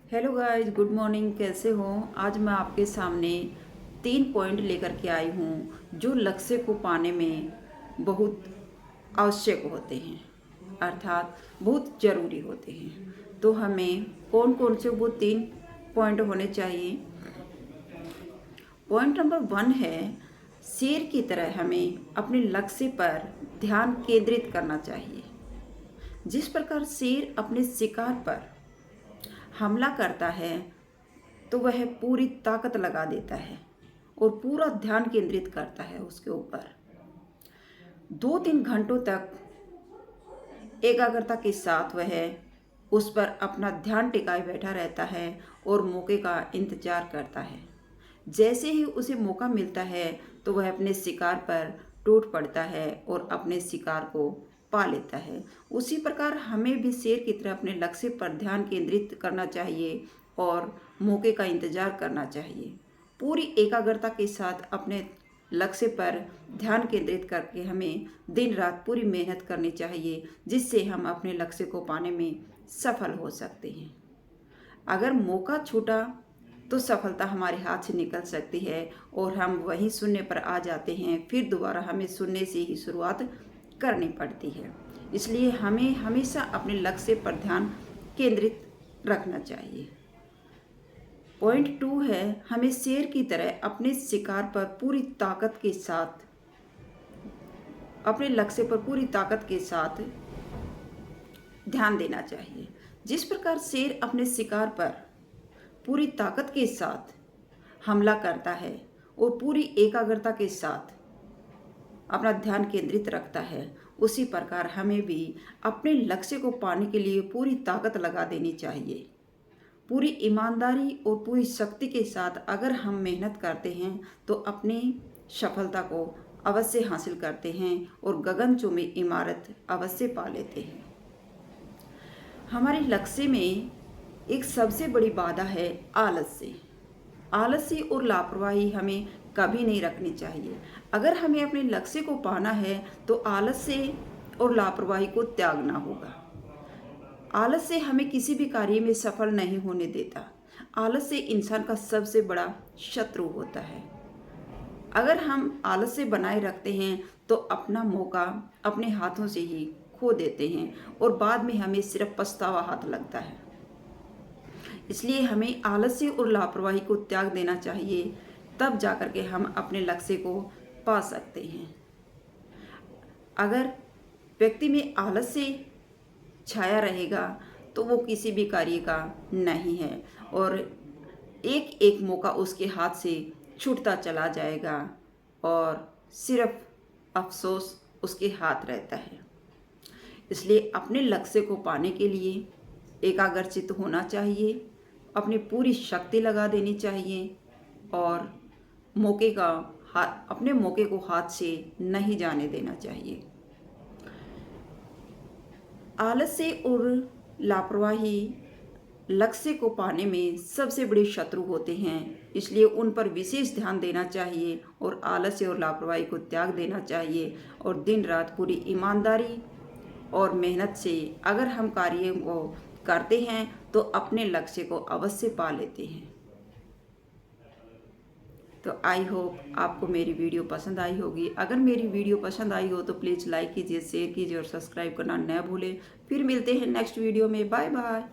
Hello guys, good morning. कैसे हो? आज मैं आपके सामने 3 पॉइंट लेकर के आई हूँ जो लक्ष्य को पाने में बहुत आवश्यक होते हैं, अर्थात बहुत ज़रूरी होते हैं। तो हमें कौन कौन से वो 3 पॉइंट होने चाहिए? पॉइंट नंबर 1 है, शेर की तरह हमें अपने लक्ष्य पर ध्यान केंद्रित करना चाहिए। जिस प्रकार शेर अपने शिकार पर हमला करता है तो वह पूरी ताकत लगा देता है और पूरा ध्यान केंद्रित करता है उसके ऊपर। 2-3 घंटों तक एकाग्रता के साथ वह उस पर अपना ध्यान टिकाए बैठा रहता है और मौके का इंतजार करता है। जैसे ही उसे मौका मिलता है तो वह अपने शिकार पर टूट पड़ता है और अपने शिकार को पा लेता है। उसी प्रकार हमें भी शेर की तरह अपने लक्ष्य पर ध्यान केंद्रित करना चाहिए और मौके का इंतजार करना चाहिए। पूरी एकाग्रता के साथ अपने लक्ष्य पर ध्यान केंद्रित करके हमें दिन रात पूरी मेहनत करनी चाहिए, जिससे हम अपने लक्ष्य को पाने में सफल हो सकते हैं। अगर मौका छूटा तो सफलता हमारे हाथ से निकल सकती है और हम वहीं शून्य पर आ जाते हैं। फिर दोबारा हमें शून्य से ही शुरुआत करनी पड़ती है। इसलिए हमें हमेशा अपने लक्ष्य पर ध्यान केंद्रित रखना चाहिए। पॉइंट 2 है, हमें शेर की तरह अपने शिकार पर पूरी ताकत के साथ, अपने लक्ष्य पर पूरी ताकत के साथ ध्यान देना चाहिए। जिस प्रकार शेर अपने शिकार पर पूरी ताकत के साथ हमला करता है और पूरी एकाग्रता के साथ अपना ध्यान केंद्रित रखता है, उसी प्रकार हमें भी अपने लक्ष्य को पाने के लिए पूरी ताकत लगा देनी चाहिए। पूरी ईमानदारी और पूरी शक्ति के साथ अगर हम मेहनत करते हैं तो अपनी सफलता को अवश्य हासिल करते हैं और गगनचुंबी इमारत अवश्य पा लेते हैं। हमारे लक्ष्य में एक सबसे बड़ी बाधा है आलस्य। आलस्य और लापरवाही हमें कभी नहीं रखनी चाहिए। अगर हमें अपने लक्ष्य को पाना है तो आलस्य और लापरवाही को त्यागना होगा। आलस्य हमें किसी भी कार्य में सफल नहीं होने देता। आलस्य इंसान का सबसे बड़ा शत्रु होता है। अगर हम आलस्य बनाए रखते हैं तो अपना मौका अपने हाथों से ही खो देते हैं और बाद में हमें सिर्फ पछतावा हाथ लगता है। इसलिए हमें आलस्य और लापरवाही को त्याग देना चाहिए, तब जाकर के हम अपने लक्ष्य को पा सकते हैं। अगर व्यक्ति में आलस्य छाया रहेगा तो वो किसी भी कार्य का नहीं है और एक एक मौका उसके हाथ से छूटता चला जाएगा और सिर्फ अफसोस उसके हाथ रहता है। इसलिए अपने लक्ष्य को पाने के लिए एकाग्रचित होना चाहिए, अपनी पूरी शक्ति लगा देनी चाहिए और अपने मौके को हाथ से नहीं जाने देना चाहिए। आलस्य और लापरवाही लक्ष्य को पाने में सबसे बड़े शत्रु होते हैं, इसलिए उन पर विशेष ध्यान देना चाहिए और आलस्य और लापरवाही को त्याग देना चाहिए और दिन रात पूरी ईमानदारी और मेहनत से अगर हम कार्यों को करते हैं तो अपने लक्ष्य को अवश्य पा लेते हैं। तो आई होप आपको मेरी वीडियो पसंद आई होगी। अगर मेरी वीडियो पसंद आई हो तो प्लीज़ लाइक कीजिए, शेयर कीजिए और सब्सक्राइब करना न भूलें। फिर मिलते हैं नेक्स्ट वीडियो में। Bye bye.